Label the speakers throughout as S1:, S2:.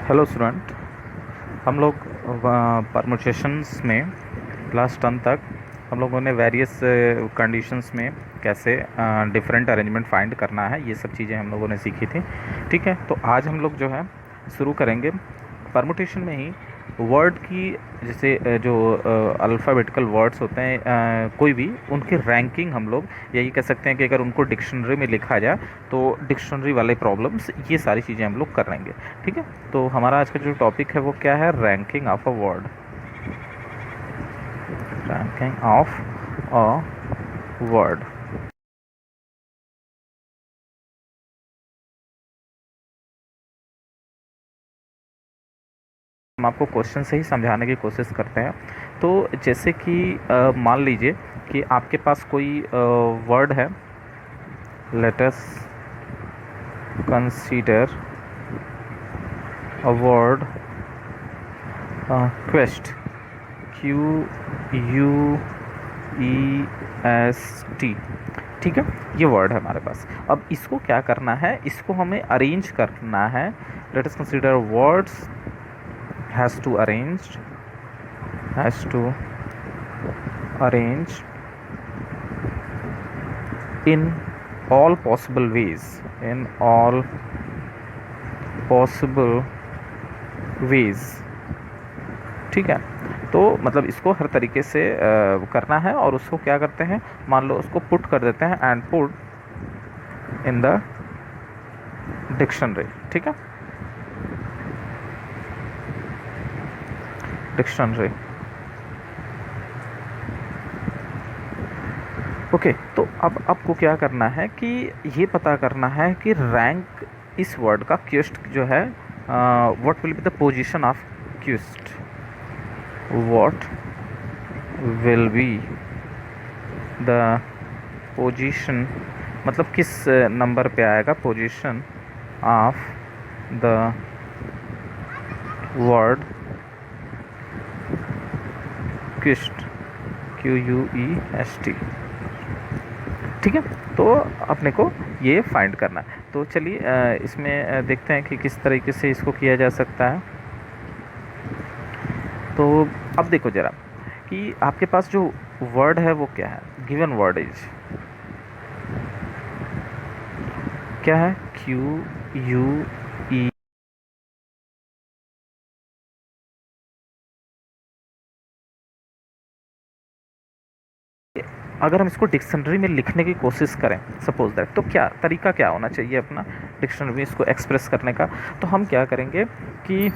S1: Hello student. हम लोग permutations में क्लास 10 तक हम लोगों ने वेरियस कंडीशंस में कैसे डिफरेंट अरेंजमेंट फाइंड करना है, ये सब चीज़ें हम लोगों ने सीखी थी। ठीक है, तो आज हम लोग जो है शुरू करेंगे परमुटेशन में ही वर्ड की। जैसे जो अल्फ़ाबेटिकल वर्ड्स होते हैं, कोई भी उनकी रैंकिंग हम लोग यही कह सकते हैं कि अगर उनको डिक्शनरी में लिखा जाए तो डिक्शनरी वाले प्रॉब्लम्स, ये सारी चीज़ें हम लोग कर लेंगे। ठीक है, तो हमारा आज का जो टॉपिक है वो क्या है? Ranking of a word. Ranking of a word. हम आपको क्वेश्चन से ही समझाने की कोशिश करते हैं। तो जैसे कि मान लीजिए कि आपके पास कोई वर्ड है। Let us consider a word quest, QUEST। ठीक है, ये वर्ड है हमारे पास। अब इसको क्या करना है? इसको हमें अरेंज करना है। Let us consider words has to arrange in all possible ways, in all possible ways। ठीक है, तो मतलब इसको हर तरीके से करना है और उसको क्या करते हैं, मान लो उसको पुट कर देते हैं and put in the dictionary. ठीक है, डिक्शनरी। ओके, तो अब आपको क्या करना है कि ये पता करना है कि रैंक इस वर्ड का क्वेस्ट जो है, what will be the position of quest, what will be the position, मतलब किस नंबर पे आएगा position of the word quest, QUEST। ठीक है, तो अपने को ये फाइंड करना है। तो चलिए इसमें देखते हैं कि किस तरीके से इसको किया जा सकता है। तो अब देखो ज़रा कि आपके पास जो वर्ड है वो क्या है। गिवन वर्ड इज क्या है? QUE। अगर हम इसको डिक्शनरी में लिखने की कोशिश करें, सपोज दैट, तो क्या तरीका क्या होना चाहिए अपना डिक्शनरी में इसको एक्सप्रेस करने का? तो हम क्या करेंगे कि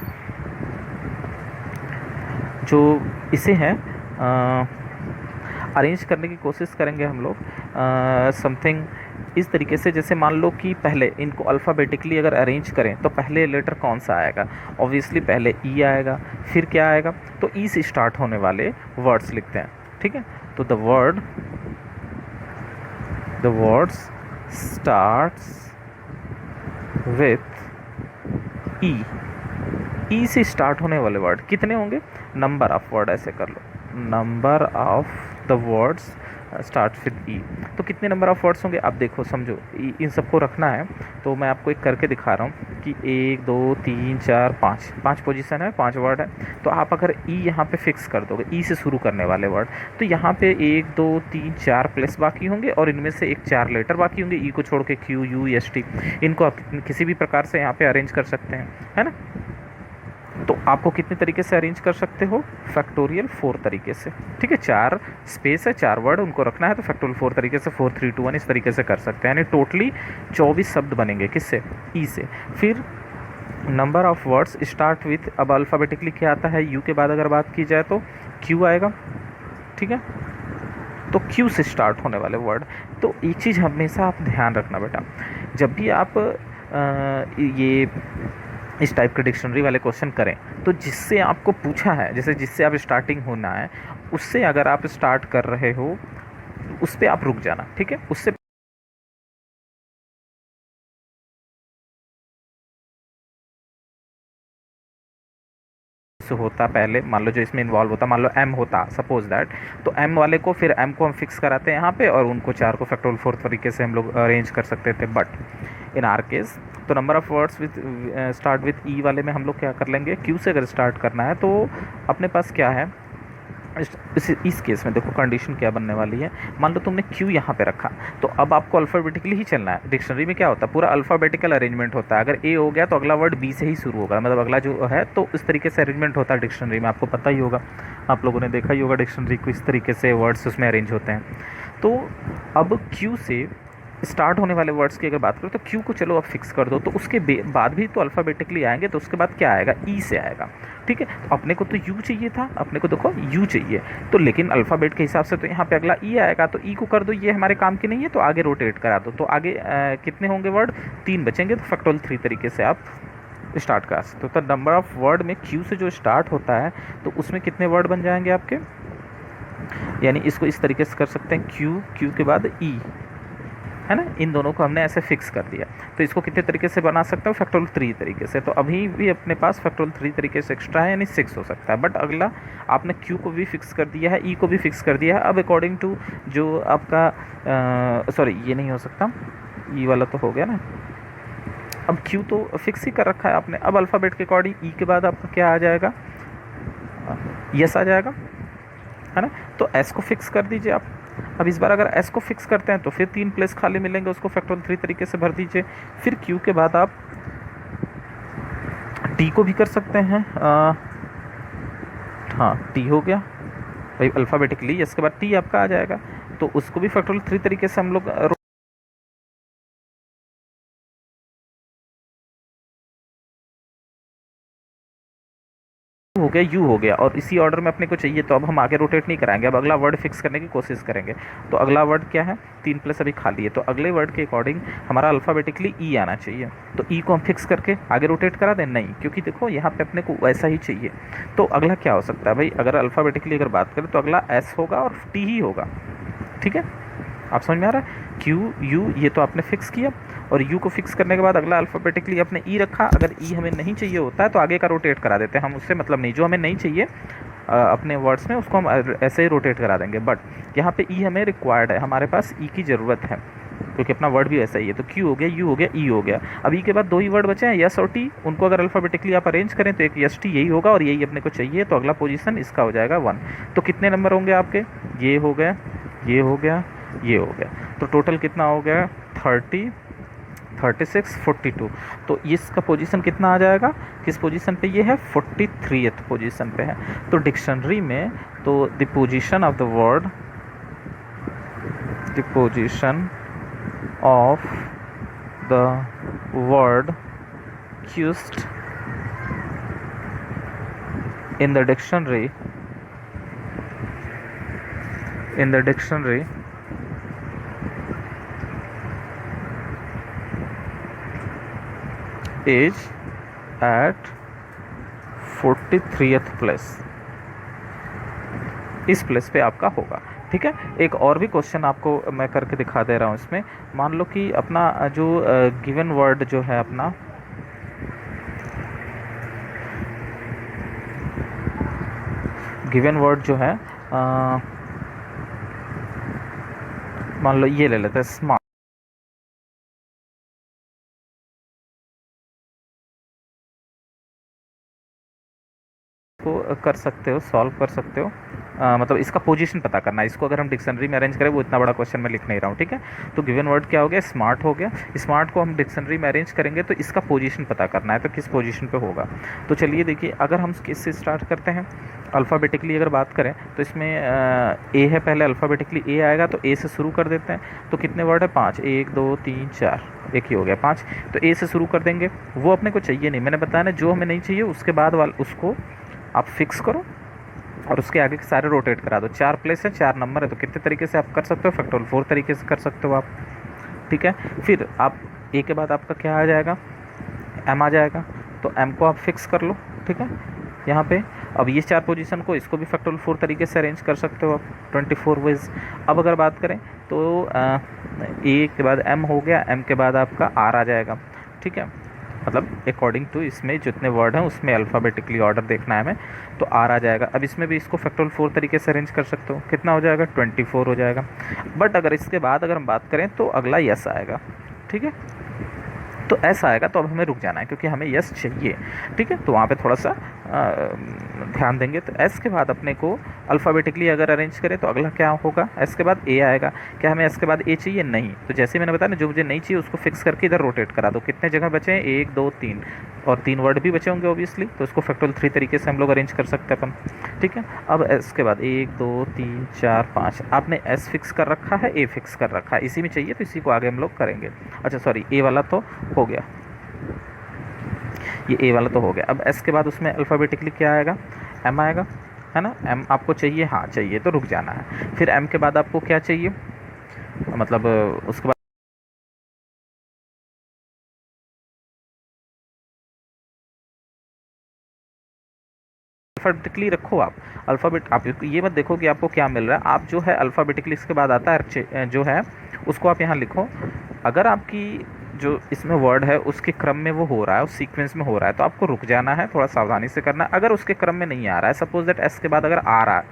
S1: जो इसे हैं अरेंज करने की कोशिश करेंगे हम लोग समथिंग इस तरीके से। जैसे मान लो कि पहले इनको अल्फ़ाबेटिकली अगर अरेंज करें तो पहले लेटर कौन सा आएगा? ऑब्वियसली पहले ई आएगा, फिर क्या आएगा? तो ई से स्टार्ट होने वाले वर्ड्स लिखते हैं। ठीक है, तो द वर्ड्स स्टार्ट्स विथ ई। ई से स्टार्ट होने वाले वर्ड कितने होंगे? नंबर ऑफ वर्ड, ऐसे कर लो, number of the words start with E. तो कितने नंबर ऑफ वर्ड्स होंगे? आप देखो, समझो, इन सबको रखना है। तो मैं आपको एक करके दिखा रहा हूँ कि 1 2 3 4 5 5 पोजीशन है, 5 वर्ड है। तो आप अगर ई यहाँ पे फिक्स कर दोगे, ई से शुरू करने वाले वर्ड, तो यहाँ पे 1 2 3 4 प्लस बाकी होंगे और इनमें से एक 4 लेटर बाकी होंगे, ई को छोड़ के, QUEST। इनको आप किसी भी प्रकार से यहाँ पे अरेंज कर सकते हैं, है ना? तो आपको कितने तरीके से अरेंज कर सकते हो? फैक्टोरियल 4 तरीके से। ठीक है, 4 स्पेस है, 4 वर्ड उनको रखना है, तो फैक्टोरियल 4 तरीके से 4 3 2 1 इस तरीके से कर सकते हैं। यानी टोटली 24 शब्द बनेंगे। किससे? ई से। फिर number of words start with, अब अल्फ़ाबेटिकली क्या आता है? यू के बाद अगर बात की जाए तो क्यू आएगा। ठीक है, तो क्यू से स्टार्ट होने वाले वर्ड। तो एक चीज़ हमेशा आप ध्यान रखना बेटा, जब भी आप ये इस टाइप के डिक्शनरी वाले क्वेश्चन करें तो जिससे आपको पूछा है, जैसे जिससे आप स्टार्टिंग होना है, उससे अगर आप स्टार्ट कर रहे हो उस पर आप रुक जाना। ठीक है, उससे होता पहले, मान लो जो इसमें इन्वॉल्व होता, मान लो एम होता सपोज दैट, तो एम वाले को, फिर एम को हम फिक्स कराते हैं यहाँ पे और उनको 4 को फैक्टोरियल 4 तरीके से हम लोग अरेंज कर सकते थे। But in our case. तो number of words with start with E वाले में हम लोग क्या कर लेंगे, क्यू से अगर स्टार्ट करना है तो अपने पास क्या है, इस केस में देखो कंडीशन क्या बनने वाली है। मान लो तुमने क्यू यहाँ पे रखा, तो अब आपको अल्फ़ाबेटिकली ही चलना है। डिक्शनरी में क्या होता है, पूरा अल्फ़ाबेटिकल अरेंजमेंट होता है। अगर ए हो गया तो अगला वर्ड बी से ही शुरू होगा, मतलब अगला जो है, तो इस तरीके से अरेंजमेंट होता है डिक्शनरी में। आपको पता ही होगा, आप लोगों ने देखा ही होगा डिक्शनरी को, इस तरीके से वर्ड्स उसमें अरेंज होते हैं। तो अब क्यू से स्टार्ट होने वाले वर्ड्स की अगर बात करो तो क्यू को चलो अब फिक्स कर दो, तो उसके बाद भी तो अल्फ़ाबेटिकली आएंगे, तो उसके बाद क्या आएगा, ई से आएगा। ठीक है, तो अपने को तो यू चाहिए था, अपने को देखो यू चाहिए, तो लेकिन अल्फ़ाबेट के हिसाब से तो यहाँ पे अगला ई आएगा, तो ई को कर दो, ये हमारे काम की नहीं है, तो आगे रोटेट करा दो। तो आगे कितने होंगे वर्ड, 3 बचेंगे, तो फैक्टोरियल 3 तरीके से आप स्टार्ट करा सकते हो। तो नंबर ऑफ वर्ड में क्यू से जो स्टार्ट होता है तो उसमें कितने वर्ड बन जाएंगे आपके, यानी इसको इस तरीके से कर सकते हैं, क्यू के बाद ई, है ना, इन दोनों को हमने ऐसे फिक्स कर दिया। तो इसको कितने तरीके से बना सकते हो, फैक्टोरियल 3 तरीके से। तो अभी भी अपने पास फैक्टोरियल 3 तरीके से एक्स्ट्रा है, यानी 6 हो सकता है। बट अगला आपने क्यू को भी फिक्स कर दिया है, ई को भी फिक्स कर दिया है। अब अकॉर्डिंग टू जो आपका सॉरी ये नहीं हो सकता, ई वाला तो हो गया ना। अब क्यू तो फिक्स ही कर रखा है आपने। अब अल्फ़ाबेट के अकॉर्डिंग ई के बाद आपका क्या आ जाएगा, यस आ जाएगा, है ना। तो एस को फिक्स कर दीजिए आप। अब इस बार अगर एस को फिक्स करते हैं तो फिर 3 प्लेस खाली मिलेंगे, उसको फैक्टोरियल 3 तरीके से भर दीजिए। फिर क्यू के बाद आप टी को भी कर सकते हैं, हाँ टी हो गया भाई अल्फ़ाबेटिकली, इसके बाद टी आपका आ जाएगा, तो उसको भी फैक्टोरियल 3 तरीके से हम लोग हो गया, यू हो गया, और इसी ऑर्डर में अपने को चाहिए, तो अब हम आगे रोटेट नहीं कराएंगे, अब अगला वर्ड फिक्स करने की कोशिश करेंगे। तो अगला वर्ड क्या है, 3 प्लस अभी खाली है, तो अगले वर्ड के अकॉर्डिंग हमारा अल्फ़ाबेटिकली ई आना चाहिए। तो ई को हम फिक्स करके आगे रोटेट करा दें, नहीं, क्योंकि देखो यहाँ पे अपने को वैसा ही चाहिए। तो अगला क्या हो सकता है भाई, अगर अल्फ़ाबेटिकली अगर बात करें तो अगला एस होगा और टी ही होगा। ठीक है, आप समझ में आ रहा है, क्यू यू ये तो आपने फिक्स किया, और यू को फिक्स करने के बाद अगला अल्फ़ाबेटिकली आपने ई रखा। अगर ई हमें नहीं चाहिए होता है तो आगे का रोटेट करा देते हैं हम, उससे मतलब नहीं, जो हमें नहीं चाहिए अपने वर्ड्स में उसको हम ऐसे ही रोटेट करा देंगे। बट यहाँ पे ई हमें रिक्वायर्ड है, हमारे पास ई की ज़रूरत है, क्योंकि अपना वर्ड भी वैसा ही है। तो क्यू हो गया, यू हो गया, ई हो गया। अब ई के बाद 2 ही वर्ड बचे हैं, यस और टी। उनको अगर अल्फ़ाबेटिकली आप अरेंज करें तो एक यस टी यही होगा, और यही अपने को चाहिए, तो अगला पोजीशन इसका हो जाएगा 1। तो कितने नंबर होंगे आपके, ये हो गया, ये हो गया, ये हो गया, तो टोटल कितना हो गया, 30, 36, 42। तो इसका पोजीशन कितना आ जाएगा, किस पोजीशन पे ये है, 43th पोजीशन पे है। तो डिक्शनरी में तो the position of the word, the position of the word accused in the dictionary is at 43th place, इस प्लेस पे आपका होगा। ठीक है, एक और भी क्वेश्चन आपको मैं करके दिखा दे रहा हूँ इसमें। मान लो कि अपना जो गिवन वर्ड जो है, अपना गिवन वर्ड जो है, मान लो ये ले लेते हैं, स्मार्ट। को कर सकते हो, सॉल्व कर सकते हो, मतलब इसका पोजीशन पता करना है। इसको अगर हम डिक्शनरी में अरेंज करें, वो इतना बड़ा क्वेश्चन मैं लिख नहीं रहा हूँ। ठीक है, तो गिवन वर्ड क्या हो गया, स्मार्ट हो गया। स्मार्ट को हम डिक्शनरी में अरेंज करेंगे तो इसका पोजीशन पता करना है, तो किस पोजीशन पे होगा। तो चलिए देखिए, अगर हम किससे स्टार्ट करते हैं, अल्फ़ाबेटिकली अगर बात करें तो इसमें ए है, पहले अल्फ़ाबेटिकली ए आएगा, तो ए से शुरू कर देते हैं। तो कितने वर्ड है, 5, 1 2 3 4, एक ही हो गया 5। तो ए से शुरू कर देंगे, वो अपने को चाहिए नहीं, मैंने बताया ना, जो हमें नहीं चाहिए उसके बाद वाला उसको आप फिक्स करो और उसके आगे के सारे रोटेट करा दो। 4 प्लेस है, 4 नंबर है, तो कितने तरीके से आप कर सकते हो, फैक्टोरियल 4 तरीके से कर सकते हो आप। ठीक है, फिर आप ए के बाद आपका क्या आ जाएगा, एम आ जाएगा, तो एम को आप फिक्स कर लो। ठीक है, यहाँ पे अब ये 4 पोजीशन को, इसको भी फैक्टोरियल 4 तरीके से अरेंज कर सकते हो आप, 24 वेज। अब अगर बात करें तो ए के बाद एम हो गया, एम के बाद आपका आर आ जाएगा। ठीक है, मतलब अकॉर्डिंग टू इसमें जितने वर्ड हैं उसमें अल्फ़ाबेटिकली ऑर्डर देखना है हमें, तो आर आ जाएगा। अब इसमें भी इसको फैक्टोरियल 4 तरीके से अरेंज कर सकते हो, कितना हो जाएगा, 24 हो जाएगा। बट अगर इसके बाद अगर हम बात करें तो अगला यस आएगा। ठीक है, तो एस आएगा तो अब हमें रुक जाना है क्योंकि हमें यस चाहिए। ठीक है, तो वहाँ पे थोड़ा सा ध्यान देंगे। तो एस के बाद अपने को अल्फ़ाबेटिकली अगर अरेंज करें तो अगला क्या होगा, एस के बाद ए आएगा। क्या हमें एस के बाद ए चाहिए? नहीं। तो जैसे मैंने बताया ना, जो मुझे नहीं चाहिए उसको फिक्स करके इधर रोटेट करा दो। कितने जगह बचे हैं? 1 2 3, और 3 वर्ड भी बचे होंगे ऑब्वियसली, तो इसको फैक्टोरियल 3 तरीके से हम लोग अरेंज कर सकते हैं अपन। ठीक है, अब एस के बाद 1 2 3 4 5, आपने एस फिक्स कर रखा है, ए फिक्स कर रखा है, इसी में चाहिए तो इसी को आगे हम लोग करेंगे। अच्छा सॉरी, ए वाला तो हो गया, ये ए वाला तो हो गया। अब एस के बाद उसमें अल्फ़ाबेटिकली क्या आएगा? एम आएगा, है ना। एम आपको चाहिए? हाँ चाहिए, तो रुक जाना है। फिर एम के बाद आपको क्या चाहिए, मतलब उसके बाद अल्फ़ाबेटिकली रखो आप। अल्फ़ाबेट आप ये मत देखो कि आपको क्या मिल रहा है, आप जो है अल्फ़ाबेटिकली इसके बाद आता है जो है उसको आप यहाँ लिखो। अगर आपकी जो इसमें वर्ड है उसके क्रम में वो हो रहा है, उस सीक्वेंस में हो रहा है, तो आपको रुक जाना है, थोड़ा सावधानी से करना है। अगर उसके क्रम में नहीं आ रहा है, सपोज दैट एस के बाद अगर आ रहा है,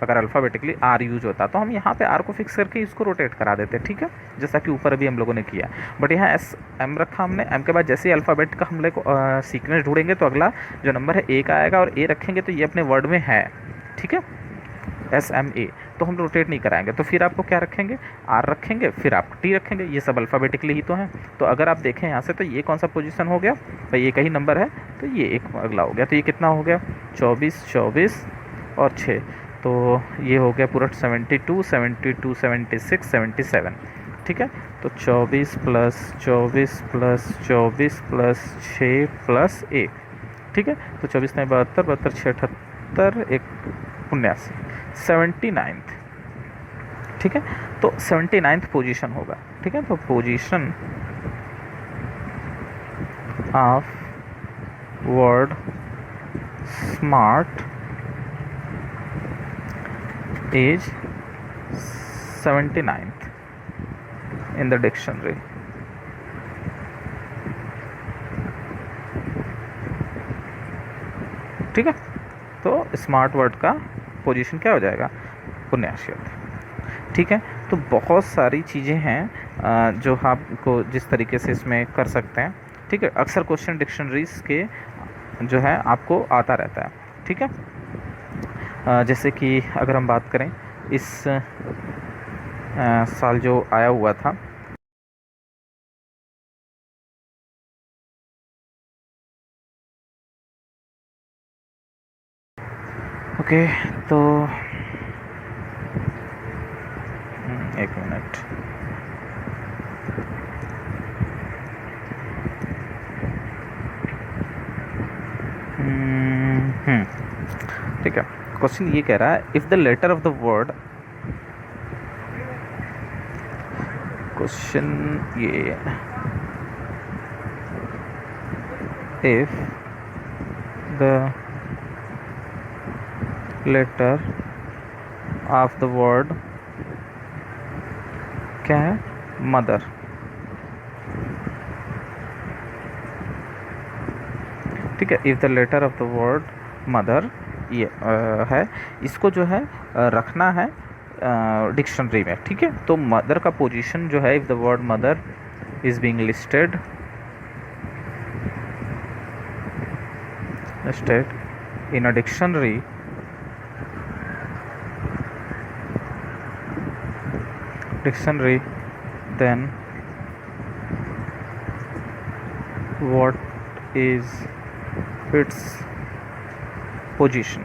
S1: अगर अल्फ़ाबेटिकली आर यूज होता तो हम यहाँ पे आर को फिक्स करके इसको रोटेट करा देते। ठीक है, जैसा कि ऊपर अभी हम लोगों ने किया। बट यहाँ एस एम रखा हमने, एम के बाद जैसे ही अल्फ़ाबेट का हम लोग सीक्वेंस ढूंढेंगे तो अगला जो नंबर है ए का आएगा, और ए रखेंगे तो ये अपने वर्ड में है। ठीक है, एस एम ए, तो हम रोटेट नहीं कराएंगे। तो फिर आपको क्या रखेंगे? आर रखेंगे, फिर आप टी रखेंगे। ये सब अल्फ़ाबेटिकली ही तो है। तो अगर आप देखें यहाँ से तो ये कौन सा पोजीशन हो गया भाई, ये का ही नंबर है, तो ये एक अगला हो गया। तो ये कितना हो गया? 24 24 और 6, तो ये हो गया पूरा 72 72 76 77। ठीक है, तो 24 प्लस 24 प्लस 24 प्लस 6 प्लस ए। ठीक है, तो 24 में 72, 72 6 78, एक 79, 79th। ठीक है, तो 79th पोजीशन होगा। ठीक है, तो position of word smart is 79th in the dictionary. ठीक है, तो स्मार्ट वर्ड का पोजीशन क्या हो जाएगा? 79। ठीक है, तो बहुत सारी चीज़ें हैं जो आपको जिस तरीके से इसमें कर सकते हैं। ठीक है, अक्सर क्वेश्चन डिक्शनरीज के जो है आपको आता रहता है। ठीक है, जैसे कि अगर हम बात करें इस साल जो आया हुआ था, ओके, तो एक मिनट, ठीक है। क्वेश्चन ये कह रहा है, if the letter of the word, question ये, if the letter of the word क्या है? मदर। ठीक है, if the letter of the word mother, ये है, इसको जो है रखना है डिक्शनरी में। ठीक है, तो मदर का पोजीशन जो है, if the word mother is being listed in a dictionary, then what is its position?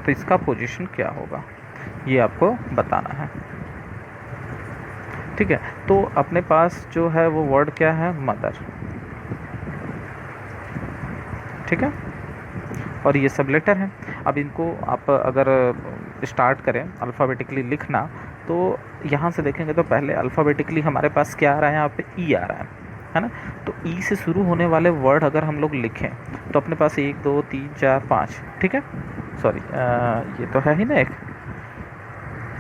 S1: तो इसका पोजीशन क्या होगा ये आपको बताना है। ठीक है, तो अपने पास जो है वो वर्ड क्या है? मदर। ठीक है, और ये सब लेटर हैं। अब इनको आप अगर स्टार्ट करें अल्फ़ाबेटिकली लिखना, तो यहाँ से देखेंगे तो पहले अल्फ़ाबेटिकली हमारे पास क्या आ रहा है? यहाँ पे ई आ रहा है ना। तो ई से शुरू होने वाले वर्ड अगर हम लोग लिखें तो अपने पास 1 2 3 4 5। ठीक है, सॉरी ये तो है ही ना, एक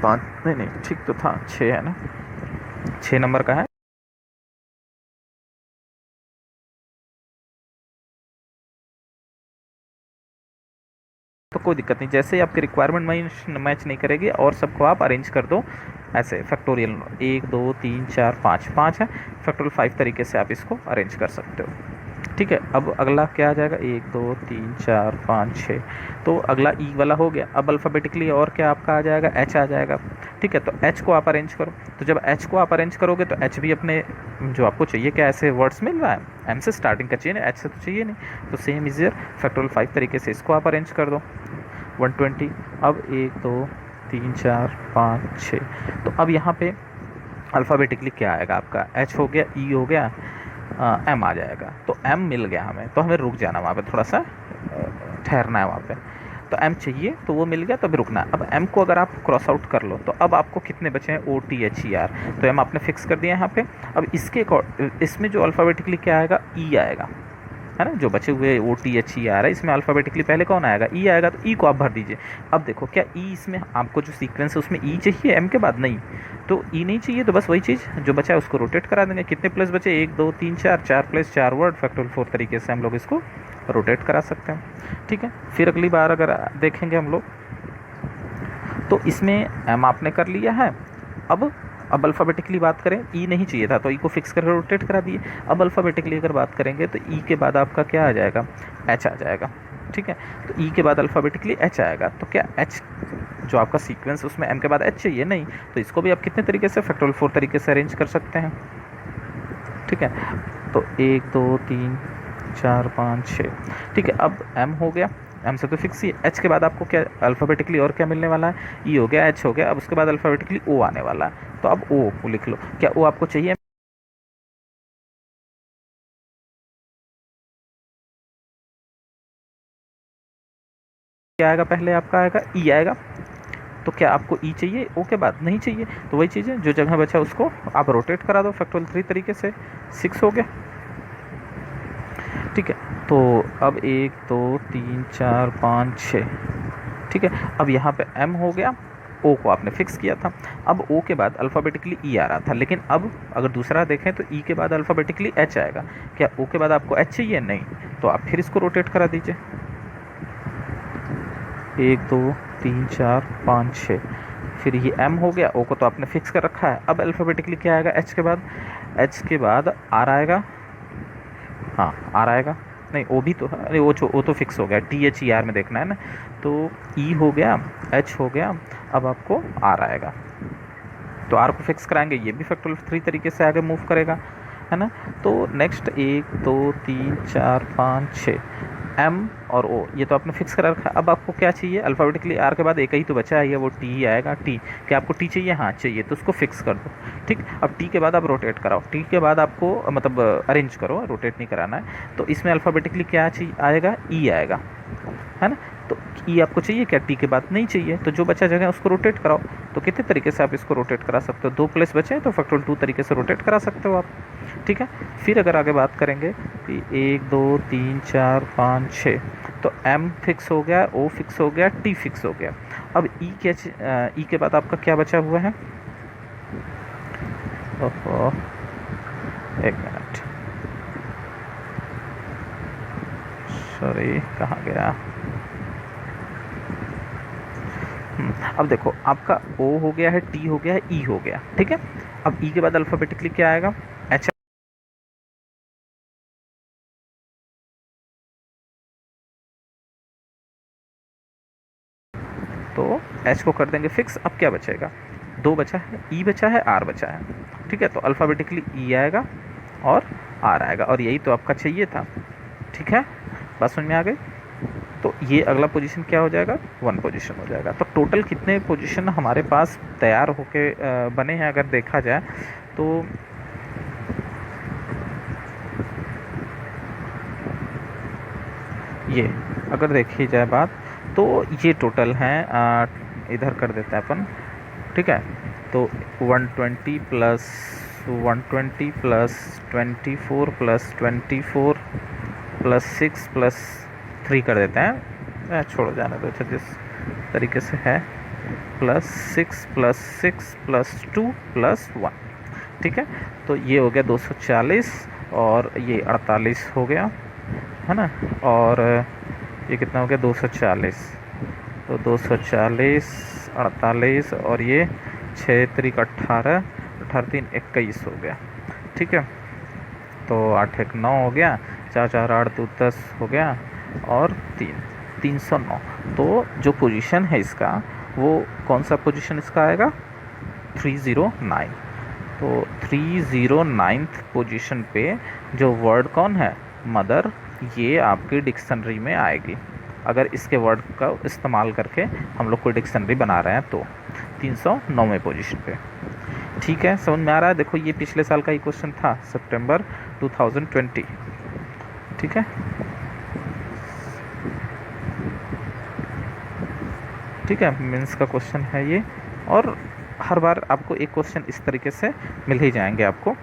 S1: 5 नहीं, ठीक तो था, 6 है ना, 6 नंबर का है। तो कोई दिक्कत नहीं, जैसे ही आपकी रिक्वायरमेंट मैच नहीं करेगी और सबको आप अरेंज कर दो ऐसे फैक्टोरियल, 1 2 3 4 5 5 है, फैक्टोरियल 5 तरीके से आप इसको अरेंज कर सकते हो। ठीक है, अब अगला क्या आ जाएगा, 1 2 3 4 5 6, तो अगला ई वाला हो गया। अब अल्फ़ाबेटिकली और क्या आपका आ जाएगा, एच आ जाएगा। ठीक है, तो एच को आप अरेंज करो। तो जब एच को आप अरेंज करोगे तो एच भी अपने जो आपको चाहिए क्या ऐसे वर्ड्स मिल रहा है, एम से स्टार्टिंग का चाहिए ना, एच से तो चाहिए नहीं, तो सेम इज फैक्टोरियल 5 तरीके से इसको आप अरेंज कर दो 120। अब 1 2 3 4 5 6, तो अब यहाँ पे अल्फ़ाबेटिकली क्या आएगा आपका, एच हो गया, ई हो गया, एम आ जाएगा। तो एम मिल गया हमें, तो हमें रुक जाना वहाँ पे, थोड़ा सा ठहरना है वहाँ पे। तो एम चाहिए तो वो मिल गया, तो अभी रुकना है। अब एम को अगर आप क्रॉस आउट कर लो तो अब आपको कितने बचे हैं, O T H E R, तो एम आपने फिक्स कर दिया यहाँ पे। अब इसके इसमें जो अल्फ़ाबेटिकली क्या आएगा, ई आएगा, है ना, जो बचे हुए ओ टी एच ई आ रहा है इसमें अल्फ़ाबेटिकली पहले कौन आएगा, ई आएगा, तो ई को आप भर दीजिए। अब देखो क्या ई इसमें आपको जो सीक्वेंस है उसमें ई चाहिए एम के बाद, नहीं, तो ई नहीं चाहिए, तो बस वही चीज़ जो बचा है उसको रोटेट करा देंगे। कितने प्लेस बचे, 1 2 3 4, 4 प्लेस 4 वर्ड, फैक्टोरियल 4 तरीके से हम लोग इसको रोटेट करा सकते हैं। ठीक है, फिर अगली बार अगर देखेंगे हम लोग तो इसमें एम आपने कर लिया है। अब अल्फ़ाबेटिकली बात करें, ई नहीं चाहिए था तो ई को फिक्स करके रोटेट करा दिए। अब अल्फ़ाबेटिकली अगर बात करेंगे तो ई के बाद आपका क्या आ जाएगा, एच आ जाएगा। ठीक है, तो ई के बाद अल्फ़ाबेटिकली एच आएगा, तो क्या एच जो आपका सीक्वेंस उसमें एम के बाद एच चाहिए, नहीं, तो इसको भी आप कितने तरीके से, फैक्टोरियल 4 तरीके से अरेंज कर सकते हैं। ठीक है, तो 1 2 3 4 5 6। ठीक है, अब एम हो गया, एम से तो फिक्स ही। एच के बाद आपको क्या अल्फ़ाबेटिकली और क्या मिलने वाला है, ई हो गया, एच हो गया, अब उसके बाद अल्फ़ाबेटिकली ओ आने वाला है। तो अब ओ को लिख लो, क्या ओ आपको चाहिए, क्या आएगा पहले, आपका आएगा ई आएगा। तो क्या आपको ई चाहिए ओ के बाद, नहीं चाहिए, तो वही चीज़ है, जो जगह बचा उसको आप रोटेट करा दो फैक्टोरियल 3 तरीके से, 6 हो गया। ठीक है, तो अब 1 2 3 4 5 6। ठीक है, अब यहाँ पे एम हो गया, ओ को आपने फिक्स किया था। अब ओ के बाद अल्फ़ाबेटिकली ई आ रहा था, लेकिन अब अगर दूसरा देखें तो ई के बाद अल्फ़ाबेटिकली एच आएगा। क्या ओ के बाद आपको एच चाहिए, नहीं, तो आप फिर इसको रोटेट करा दीजिए, 1 2 3 4 5 6। फिर ये एम हो गया, ओ को तो आपने फिक्स कर रखा है। अब अल्फ़ाबेटिकली क्या आएगा, एच के बाद, एच के बाद आर आएगा, हाँ आर आएगा, नहीं ओ भी तो, अरे वो तो फिक्स हो गया, टी एच ई आर में देखना है ना, तो ई हो गया, एच हो गया, अब आपको आर आएगा, तो आर को फिक्स कराएंगे, ये भी फैक्टोरियल 3 तरीके से आगे मूव करेगा, है ना। तो नेक्स्ट 1 2 3 4 5 6, एम और ओ ये तो आपने फिक्स करा रखा है। अब आपको क्या चाहिए, अल्फ़ाबेटिकली आर के बाद एक ही तो बचा है, वो टी ही आएगा, टी, क्या आपको टी चाहिए, हाँ चाहिए, तो उसको फिक्स कर दो। ठीक, अब टी के बाद आप रोटेट कराओ, टी के बाद आपको मतलब अरेंज करो, रोटेट नहीं कराना है। तो इसमें अल्फ़ाबेटिकली क्या चाहिए आएगा, ई आएगा, है ना। तो ई आपको चाहिए क्या, टी के बाद नहीं चाहिए, तो जो बचा जगह उसको रोटेट कराओ। तो कितने तरीके से आप इसको रोटेट करा सकते हो, 2 प्लेस बचे हैं तो फैक्टोरियल 2 तरीके से रोटेट करा सकते हो आप। ठीक है, फिर अगर आगे बात करेंगे कि 1 2 3 4 5 6, तो एम फिक्स हो गया, ओ फिक्स हो गया, टी फिक्स हो गया। अब ई ई के बाद आपका क्या बचा हुआ है, ओहो एक मिनट, सॉरी कहाँ गया, अब देखो आपका ओ हो गया है, टी हो गया है, ई हो गया। ठीक है, अब ई के बाद अल्फ़ाबेटिकली क्या आएगा, एच, तो एच को कर देंगे फिक्स। अब क्या बचेगा, 2 बचा है, ई बचा है, आर बचा है। ठीक है, तो अल्फ़ाबेटिकली ई आएगा और आर आएगा, और यही तो आपका चाहिए था। ठीक है, बात समझ में आ गई। तो ये अगला पोजीशन क्या हो जाएगा, 1 पोजीशन हो जाएगा। तो टोटल कितने पोजीशन हमारे पास तैयार होके बने हैं अगर देखा जाए तो ये अगर देखी जाए बात तो ये टोटल हैं, इधर कर देते हैं अपन। ठीक है, तो 120 plus 120 plus 24 plus 24 plus 6 plus 3 कर देते हैं, छोड़ो जाने दो, अच्छा जिस तरीके से है, प्लस 6 प्लस 6 प्लस 2 प्लस 1। ठीक है, तो ये हो गया 240 और ये 48 हो गया, है ना, और ये कितना हो गया 240, तो 240, 48 और ये 6 3 18, 18 3 21 हो गया। ठीक है, तो 8 1 9 हो गया, 4 4 8 2 10 हो गया और 309। तो जो पोजीशन है इसका, वो कौन सा पोजीशन इसका आएगा? 309। तो 309th पोजीशन पे जो वर्ड कौन है? मदर। ये आपकी डिक्शनरी में आएगी अगर इसके वर्ड का इस्तेमाल करके हम लोग कोई डिक्शनरी बना रहे हैं तो 309वें पोजीशन पे। ठीक है, समझ में आ रहा है? देखो ये पिछले साल का ही क्वेश्चन था, सितंबर 2020। ठीक है, ठीक है, मेंस का क्वेश्चन है ये। और हर बार आपको एक क्वेश्चन इस तरीके से मिल ही जाएंगे आपको।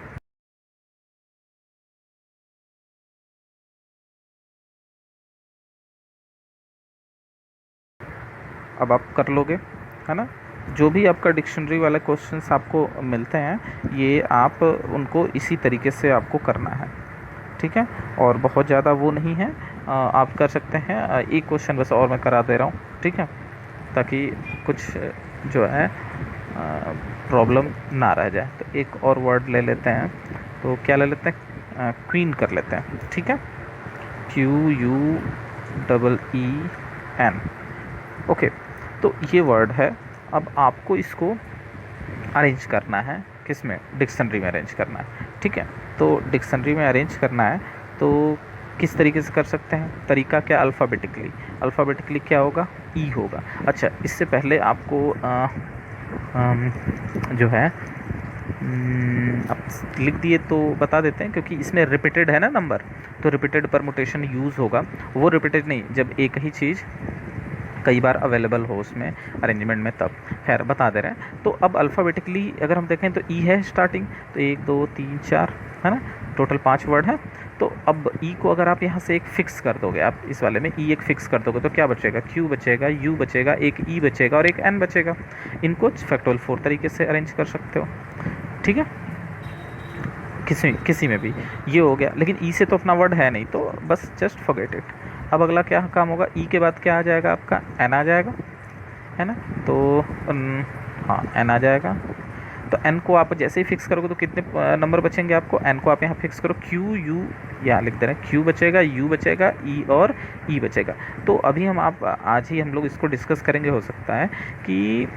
S1: अब आप कर लोगे, है ना? जो भी आपका डिक्शनरी वाले क्वेश्चंस आपको मिलते हैं, ये आप उनको इसी तरीके से आपको करना है। ठीक है, और बहुत ज़्यादा वो नहीं है, आप कर सकते हैं। एक क्वेश्चन बस और मैं करा दे रहा हूँ, ठीक है, ताकि कुछ जो है प्रॉब्लम ना रह जाए। तो एक और वर्ड ले लेते हैं, तो क्या ले लेते हैं? क्वीन कर लेते हैं। ठीक है, QUEEN। ओके, तो ये वर्ड है। अब आपको इसको अरेंज करना है, किस में? डिक्शनरी में अरेंज करना है। ठीक है, तो डिक्शनरी में अरेंज करना है तो किस तरीके से कर सकते हैं? तरीका क्या? अल्फ़ाबेटिकली। अल्फ़ाबेटिकली क्या होगा? ई होगा। अच्छा, इससे पहले आपको जो है अब लिख दिए तो बता देते हैं, क्योंकि इसमें रिपीटेड है ना नंबर, तो रिपीटेड परमुटेशन यूज़ होगा। वो रिपीटेड नहीं, जब एक ही चीज़ कई बार अवेलेबल हो उसमें अरेंजमेंट में, तब। खैर बता दे रहे हैं। तो अब अल्फ़ाबेटिकली अगर हम देखें तो ई है स्टार्टिंग, तो 1 2 3 4, है ना? टोटल 5 वर्ड है। तो अब ई को अगर आप यहाँ से एक फिक्स कर दोगे, आप इस वाले में ई एक फिक्स कर दोगे, तो क्या बचेगा? क्यू बचेगा, यू बचेगा, एक ई बचेगा और एक एन बचेगा। इनको फैक्टोरियल 4 तरीके से अरेंज कर सकते हो। ठीक है, किसी किसी में भी ये हो गया। लेकिन ई से तो अपना वर्ड है नहीं, तो बस जस्ट फॉरगेट इट। अब अगला क्या काम होगा? ई के बाद क्या आ जाएगा? आपका एन आ जाएगा, है ना? तो हाँ, एन आ जाएगा। तो एन को आप जैसे ही फिक्स करोगे तो कितने नंबर बचेंगे आपको? एन को आप यहाँ फिक्स करो, क्यू यू, यहाँ लिख दे रहे हैं, क्यू बचेगा, यू बचेगा, ई और ई बचेगा। तो अभी आप आज ही हम लोग इसको डिस्कस करेंगे। हो सकता है कि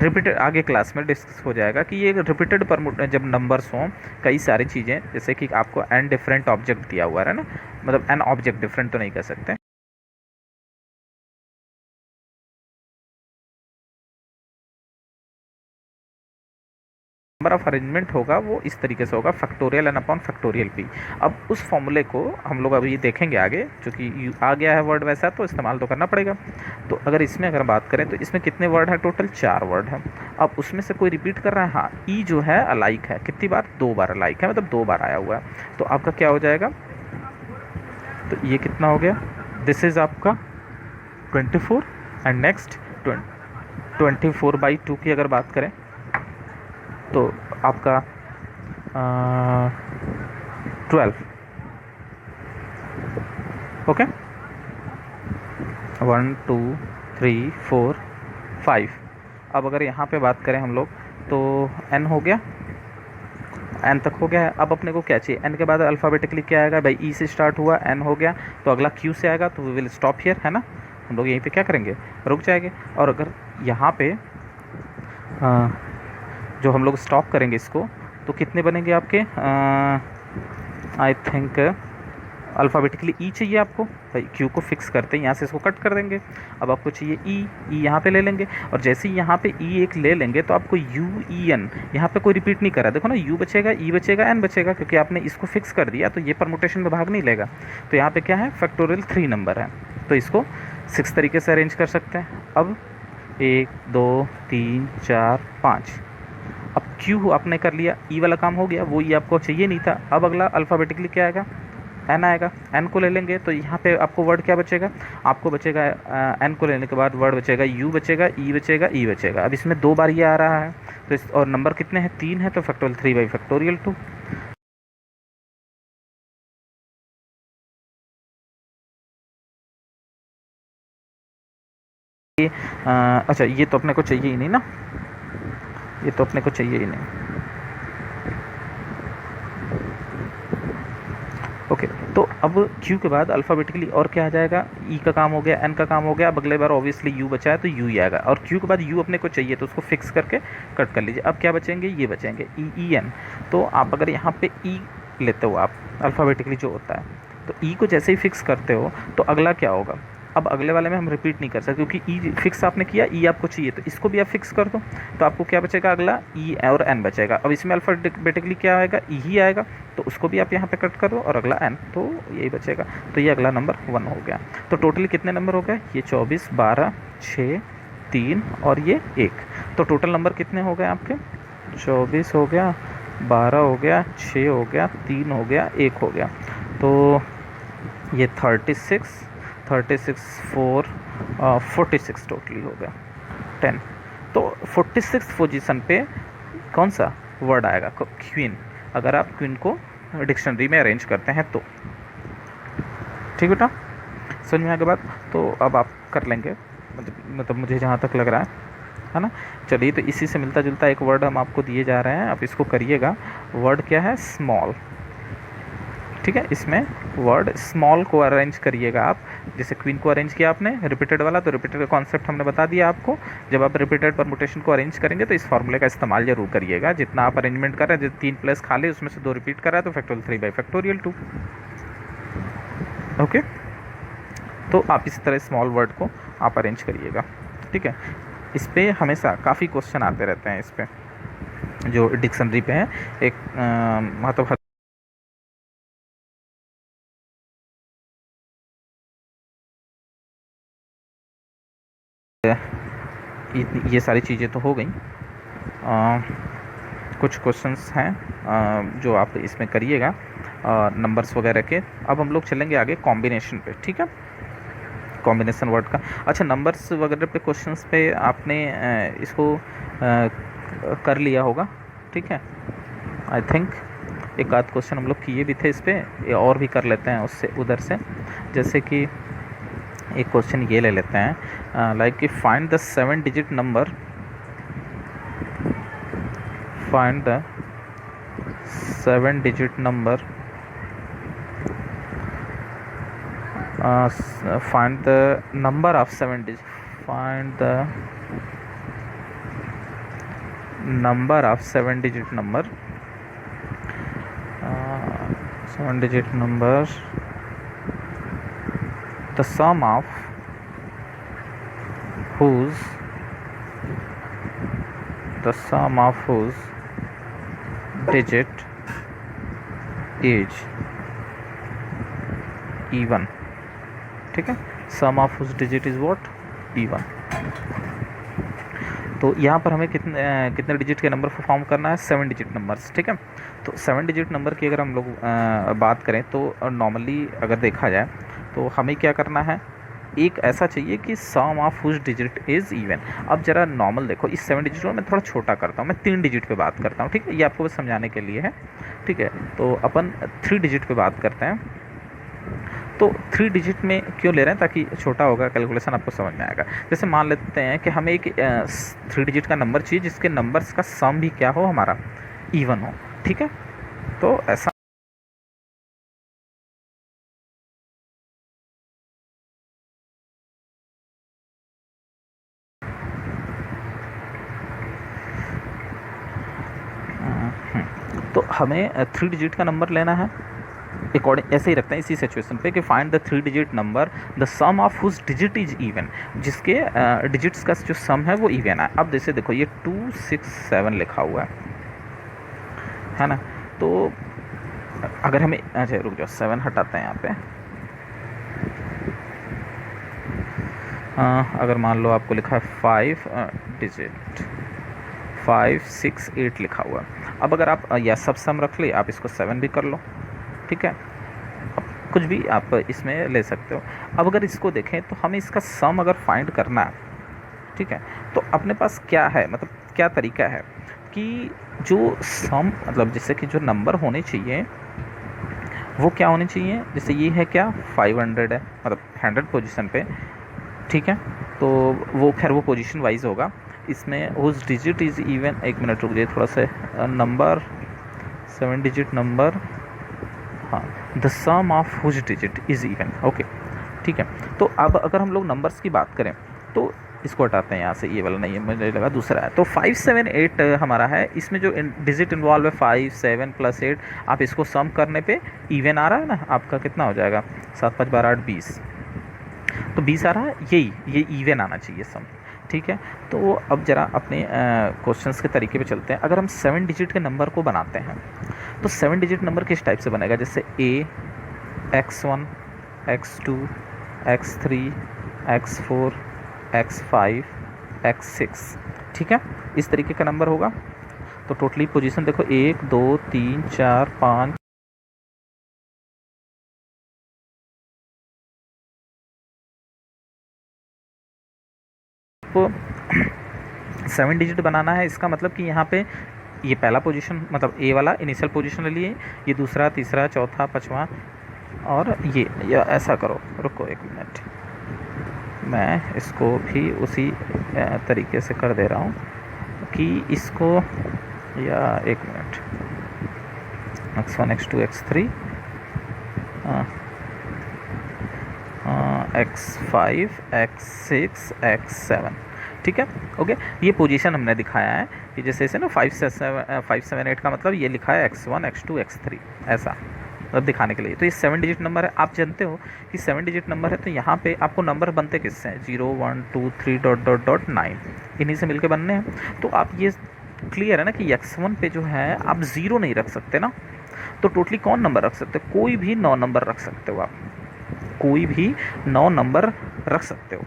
S1: रिपीटेड आगे क्लास में डिस्कस हो जाएगा कि ये रिपीटेड पर जब नंबर्स हों, कई सारी चीज़ें, जैसे कि आपको एन डिफरेंट ऑब्जेक्ट दिया हुआ है ना, मतलब एन ऑब्जेक्ट, डिफरेंट तो नहीं कर सकते। नंबर ऑफ अरेंजमेंट होगा वो इस तरीके से होगा, factorial n upon factorial p. अब उस फॉर्मूले को हम लोग अभी देखेंगे आगे, क्योंकि आ गया है वर्ड वैसा, तो इस्तेमाल तो करना पड़ेगा। तो अगर इसमें अगर बात करें तो इसमें कितने वर्ड है? टोटल 4 वर्ड है। अब उसमें से कोई रिपीट कर रहा है? हाँ, ई जो है अलाइक है। कितनी बार? 2 बार अलाइक है, मतलब 2 बार आया हुआ है। तो आपका क्या हो जाएगा? तो ये कितना हो गया? दिस इज़ आपका 24। एंड नेक्स्ट 24/2 की अगर बात करें तो आपका 12। ओके, 1 2 3 4 5। अब अगर यहाँ पे बात करें हम लोग तो एन हो गया, एन तक हो गया है। अब अपने को क्या चाहिए? एन के बाद अल्फ़ाबेटिकली क्या आएगा भाई? ई से स्टार्ट हुआ, एन हो गया, तो अगला क्यू से आएगा, तो वी विल स्टॉप हियर, है ना? हम लोग यहीं पे क्या करेंगे? रुक जाएंगे। और अगर यहाँ पे जो हम लोग स्टॉप करेंगे इसको, तो कितने बनेंगे आपके? आई थिंक अल्फ़ाबेटिकली ई चाहिए आपको भाई, क्यू को फिक्स करते हैं, यहाँ से इसको कट कर देंगे। अब आपको चाहिए ई, ई यहाँ पे ले लेंगे, और जैसे ही यहाँ पे ई एक ले लेंगे तो आपको यू ई एन, यहाँ पे कोई रिपीट नहीं करा, देखो ना, यू बचेगा, ई बचेगा, एन बचेगा, क्योंकि आपने इसको फिक्स कर दिया, तो ये परमुटेशन में भाग नहीं लेगा। तो यहाँ पे क्या है? फैक्टोरियल 3 नंबर है, तो इसको 6 तरीके से अरेंज कर सकते हैं। अब 1 2 3 4 5। अब क्यू आपने कर लिया, ई वाला काम हो गया, वो ई आपको चाहिए नहीं था। अब अगला अल्फ़ाबेटिकली क्या आएगा? एन आएगा। एन को ले लेंगे तो यहाँ पे आपको वर्ड क्या बचेगा? आपको बचेगा एन को लेने के बाद वर्ड बचेगा, यू बचेगा, ई बचेगा, ई बचेगा। अब इसमें 2 बार ये आ रहा है, तो इस और नंबर कितने हैं? 3 है, तो फैक्टोरियल 3/2। ये अच्छा, ये तो अपने को चाहिए ही नहीं ना, ये तो अपने को चाहिए ही नहीं। ओके, तो अब क्यू के बाद अल्फ़ाबेटिकली और क्या आ जाएगा, ई का काम हो गया, एन का काम हो गया, अब अगले बार ऑब्वियसली यू बचा है तो यू ही आएगा, और क्यू के बाद यू अपने को चाहिए तो उसको फिक्स करके कट कर लीजिए। अब क्या बचेंगे, ये बचेंगे ई ई एन। तो आप अगर यहाँ पे ई लेते हो आप अल्फ़ाबेटिकली जो होता है, तो ई को जैसे ही फिक्स करते हो तो अगला क्या होगा, अब अगले वाले में हम रिपीट नहीं कर सकते क्योंकि ई फिक्स आपने किया, ई आपको चाहिए तो इसको भी आप फिक्स कर दो, तो आपको क्या बचेगा, अगला ई और एन बचेगा। अब इसमें अल्फ़ाबेटिकली क्या आएगा, ई ही आएगा, तो उसको भी आप यहाँ पे कट कर दो और अगला एन, तो यही बचेगा। तो ये अगला नंबर 1 हो गया। तो टोटली कितने नंबर हो गए, ये 24, 12, 6, 3 और ये 1। तो टोटल नंबर कितने हो गए आपके, 24 हो गया, 12 हो गया, 6 हो गया, 3 हो गया, 1 हो गया। तो ये 36, 4 46 टोटली हो गया 10। तो 46 पोजीशन पे कौन सा वर्ड आएगा, क्वीन, अगर आप क्वीन को डिक्शनरी में अरेंज करते हैं तो। ठीक बेटा, समझ में आ गया बात। तो अब आप कर लेंगे, मतलब मुझे जहाँ तक लग रहा है ना। चलिए, तो इसी से मिलता जुलता एक वर्ड हम आपको दिए जा रहे हैं, आप इसको करिएगा। वर्ड क्या है, स्मॉल। ठीक है, इसमें वर्ड स्मॉल को अरेंज करिएगा आप, जैसे क्वीन को अरेंज किया आपने रिपीटेड वाला, तो रिपीटेड का कॉन्सेप्ट हमने बता दिया आपको। जब आप रिपीटेड परमुटेशन को अरेंज करेंगे तो इस फॉर्मूले का इस्तेमाल जरूर करिएगा। जितना आप अरेंजमेंट कर रहे हैं, 3 प्लस खाली उसमें से 2 रिपीट कर रहा है तो फैक्टोरियल 3 बाई फैक्टोरियल 2। ओके, तो आप इस तरह स्मॉल वर्ड को आप अरेंज करिएगा। ठीक है, इस पर हमेशा काफ़ी क्वेश्चन आते रहते हैं, इस पर जो डिक्शनरी पे हैं। एक मतलब ये सारी चीज़ें तो हो गई, कुछ क्वेश्चंस हैं जो आप इसमें करिएगा नंबर्स वगैरह के। अब हम लोग चलेंगे आगे कॉम्बिनेशन पे। ठीक है, कॉम्बिनेशन वर्ड का। अच्छा, नंबर्स वगैरह पे क्वेश्चंस पे आपने इसको कर लिया होगा। ठीक है, आई थिंक एक आध क्वेश्चन हम लोग किए भी थे इस पर, और भी कर लेते हैं उससे उधर से। जैसे कि एक क्वेश्चन ये ले लेते हैं, लाइक कि find the 7 digit number, find the 7 digit number, find the number of 7 digit, find the number of 7 digit number, 7 digit number, the sum of whose digit is even। ठीक है, sum of whose digit is what, even। तो यहाँ पर हमें कितने digit के number को form करना है, 7 डिजिट नंबर्स। ठीक है, तो 7 डिजिट नंबर की अगर हम लोग बात करें तो नॉर्मली अगर देखा जाए तो हमें क्या करना है, एक ऐसा चाहिए कि sum of whose digit is even. अब जरा नॉर्मल देखो, इस 7 डिजिट को मैं थोड़ा छोटा करता हूँ, मैं 3 डिजिट पे बात करता हूँ। ठीक है, ये आपको बस समझाने के लिए है। ठीक है, तो अपन 3 डिजिट पे बात करते हैं। तो 3 डिजिट में क्यों ले रहे हैं, ताकि छोटा होगा, कैलकुलेशन आपको समझ में आएगा। जैसे मान लेते हैं कि हमें एक 3 डिजिट का नंबर चाहिए जिसके नंबर्स का सम भी क्या हो, हमारा इवन हो। ठीक है, तो ऐसा तो हमें 3 डिजिट का नंबर लेना है। अकॉर्डिंग ऐसे ही रखते हैं इसी सिचुएशन पे कि find the 3 digit number the sum of whose digit is even, जिसके डिजिट्स का जो सम है वो इवन है। अब जैसे देखो ये 2 6 7 लिखा हुआ है ना। तो अगर हमें, अच्छा रुक जाओ, 7 हटाते हैं यहाँ पे। अगर मान लो आपको लिखा है 5 डिजिट, 5 6 8 लिखा हुआ है। अब अगर आप या सब सम रख ले, आप इसको 7 भी कर लो। ठीक है, अब कुछ भी आप इसमें ले सकते हो। अब अगर इसको देखें तो हमें इसका सम अगर फाइंड करना है, ठीक है, तो अपने पास क्या है, मतलब क्या तरीका है कि जो सम, मतलब जैसे कि जो नंबर होने चाहिए वो क्या होने चाहिए। जैसे ये है क्या, 500 है, मतलब 100 पोजीशन पे। ठीक है, तो वो खैर वो पोजीशन वाइज होगा। इसमें हुज डिजिट इज़ इवन, एक मिनट रुक जाइए थोड़ा सा, नंबर 7 डिजिट नंबर, हाँ, the sum of whose digit is even. Okay ठीक है। तो अब अगर हम लोग नंबर्स की बात करें तो इसको हटाते हैं यहाँ से, ये वाला नहीं है, मुझे लगा दूसरा है। तो 5 7 8 हमारा है, इसमें जो डिजिट इन्वॉल्व है 5 7 + 8, आप इसको सम करने पे इवन आ रहा है ना, आपका कितना हो जाएगा, 7 5 12 8 20, तो 20 आ रहा है, ये इवन आना चाहिए सम। ठीक है। तो अब जरा अपने क्वेश्चंस के तरीके पे चलते हैं। अगर हम 7 डिजिट के नंबर को बनाते हैं तो 7 डिजिट नंबर किस टाइप से बनेगा, जैसे A x1 x2 x3 x4 x5 x6, ठीक है, इस तरीके का नंबर होगा। तो टोटली पोजीशन देखो 1 2 3 4 5, तो 7 डिजिट बनाना है, इसका मतलब कि यहाँ पे ये पहला पोजीशन मतलब ए वाला इनिशियल पोजीशन ले लिए, ये दूसरा तीसरा चौथा पाँचवा, और ये ऐसा करो, रुको एक मिनट, मैं इसको भी उसी तरीके से कर दे रहा हूँ कि इसको, या एक minute, x1 x2 x3 x5 x6 x7, ठीक है। ओके, ये पोजीशन हमने दिखाया है कि जैसे इसे ना 5 7 8 का मतलब ये लिखा है x1 x2 x3, ऐसा मतलब दिखाने के लिए। तो ये 7 डिजिट नंबर है, आप जानते हो कि 7 डिजिट नंबर है, तो यहाँ पे आपको नंबर बनते किससे हैं, 0 1 2 3 डॉट डॉट डॉट 9, इन्हीं से मिलके बनने हैं। तो आप ये क्लियर है ना कि x1 पे जो है आप 0 नहीं रख सकते ना, तो टोटली कौन नंबर रख सकते हो, कोई भी 9 नंबर रख सकते हो आप, कोई भी 9 नंबर रख सकते हो,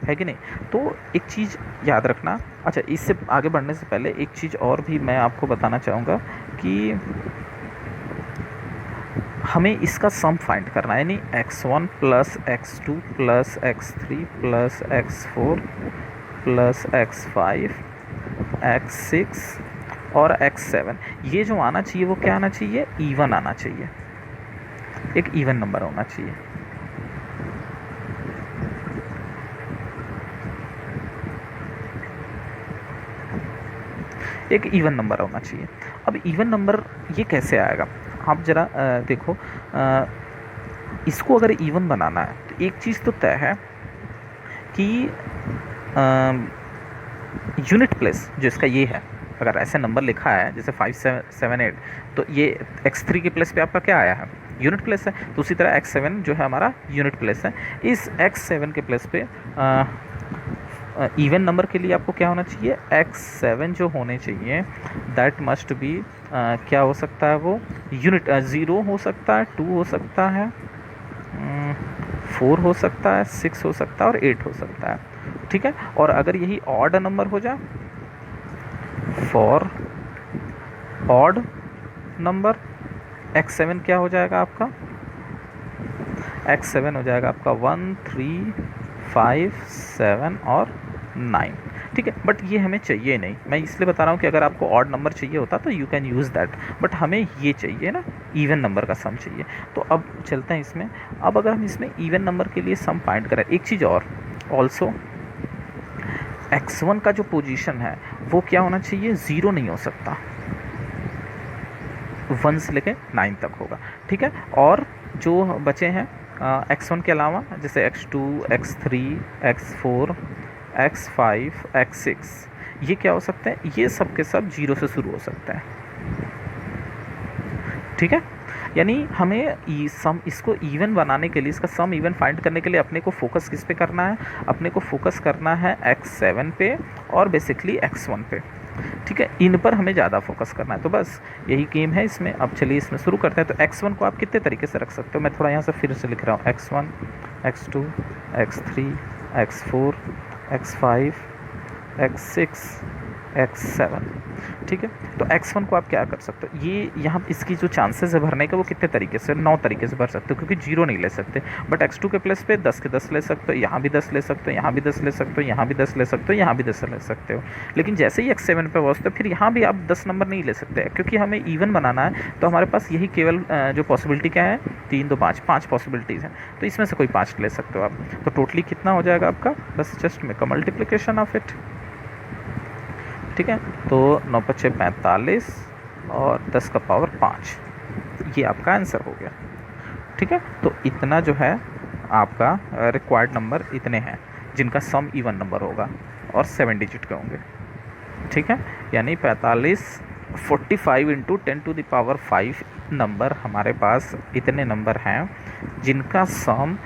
S1: है कि नहीं। तो एक चीज़ याद रखना, अच्छा इससे आगे बढ़ने से पहले एक चीज़ और भी मैं आपको बताना चाहूँगा कि हमें इसका सम फाइंड करना है, यानी x1 + x2 + x3 + x4 + x5 x6 और x7, ये जो आना चाहिए वो क्या आना चाहिए, इवन आना चाहिए, एक इवन नंबर होना चाहिए। एक इवन नंबर होना चाहिए। अब इवन नंबर ये कैसे आएगा, आप ज़रा देखो, इसको अगर इवन बनाना है तो एक चीज़ तो तय है कि यूनिट प्लेस जो इसका ये है, अगर ऐसे नंबर लिखा है जैसे 5 7 8, तो ये x3 के प्लेस पे आपका क्या आया है, यूनिट प्लेस है। तो उसी तरह x7 जो है हमारा यूनिट प्लेस है। इस x7 के प्लेस पे इवन नंबर के लिए आपको क्या होना चाहिए, x7 जो होने चाहिए दैट मस्ट बी, क्या हो सकता है वो, यूनिट 0 हो सकता है, 2 हो सकता है, 4 हो सकता है, 6 हो सकता है और 8 हो सकता है, ठीक है। और अगर यही ऑड नंबर हो जाए, फॉर ऑड नंबर x7 क्या हो जाएगा आपका, x7 हो जाएगा आपका 1 3 5 7 और 9, ठीक है। बट ये हमें चाहिए नहीं, मैं इसलिए बता रहा हूँ कि अगर आपको ऑड नंबर चाहिए होता तो you can use that, but हमें ये चाहिए ना, इवन नंबर का सम चाहिए। तो अब चलते हैं इसमें। अब अगर हम इसमें इवन नंबर के लिए सम फाइंड करें, एक चीज़ और ऑल्सो, x1 का जो पोजीशन है वो क्या होना चाहिए, 0 नहीं हो सकता, 1 से लेके 9 तक होगा, ठीक है। और जो बचे हैं x1 के अलावा, जैसे x2 x3 x4 x5 x6, ये क्या हो सकते हैं, ये सब के सब 0 से शुरू हो सकते हैं, ठीक है। यानी हमें सम, इसको इवन बनाने के लिए, इसका सम इवन फाइंड करने के लिए अपने को फोकस किस पे करना है, अपने को फोकस करना है x7 पे और बेसिकली x1 पे, ठीक है, इन पर हमें ज़्यादा फोकस करना है। तो बस यही गेम है इसमें। अब चलिए इसमें शुरू करते हैं। तो x1 को आप कितने तरीके से रख सकते हो, मैं थोड़ा यहाँ से फिर से लिख रहा हूँ, x1 x2 x3 x4 x5 x6 x7, ठीक है। तो x1 को आप क्या कर सकते हो, ये यहाँ इसकी जो चांसेस है भरने का वो कितने तरीके से, 9 तरीके से भर सकते हो, क्योंकि जीरो नहीं ले सकते। बट x2 के प्लेस पे 10 के 10 ले सकते हो, यहाँ भी 10 ले सकते हो, यहाँ भी 10 ले सकते हो, यहाँ भी 10 ले सकते हो, यहाँ भी 10 ले सकते हो। लेकिन जैसे ही x7 पे पहुँचते हो फिर यहाँ भी आप 10 नंबर नहीं ले सकते, क्योंकि हमें इवन बनाना है। तो हमारे पास यही केवल जो पॉसिबिलिटी क्या है, 3 2 5, 5 पॉसिबिलिटीज़ हैं, तो इसमें से कोई 5 ले सकते हो आप। तो टोटली कितना हो जाएगा आपका, बस just make a multiplication of it, ठीक है। तो 9 5 45 और 10 का पावर 5, ये आपका आंसर हो गया, ठीक है। तो इतना जो है आपका रिक्वायर्ड नंबर इतने हैं जिनका सम इवन नंबर होगा और 7 डिजिट के होंगे, ठीक है। यानी 45 इंटू 10⁵ नंबर हमारे पास इतने नंबर हैं जिनका सम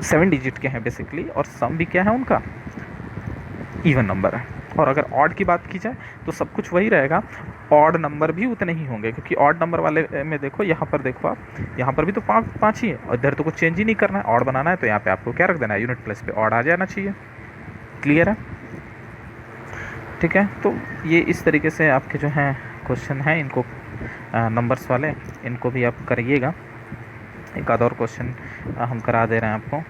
S1: 7 डिजिट के हैं बेसिकली, और सम भी क्या है उनका, इवन नंबर है। और अगर ऑड की बात की जाए तो सब कुछ वही रहेगा, ऑड नंबर भी उतने ही होंगे, क्योंकि ऑड नंबर वाले में देखो, यहाँ पर देखो आप, यहाँ पर भी तो 5 ही है, और इधर तो कुछ चेंज ही नहीं करना है, ऑड बनाना है तो यहाँ पे आपको क्या रख देना है, यूनिट प्लेस पे ऑड आ जाना चाहिए। क्लियर है, ठीक है। तो ये इस तरीके से आपके जो हैं क्वेश्चन हैं, इनको नंबर्स वाले, इनको भी आप करिएगा। एक आध और क्वेश्चन हम करा दे रहे हैं आपको।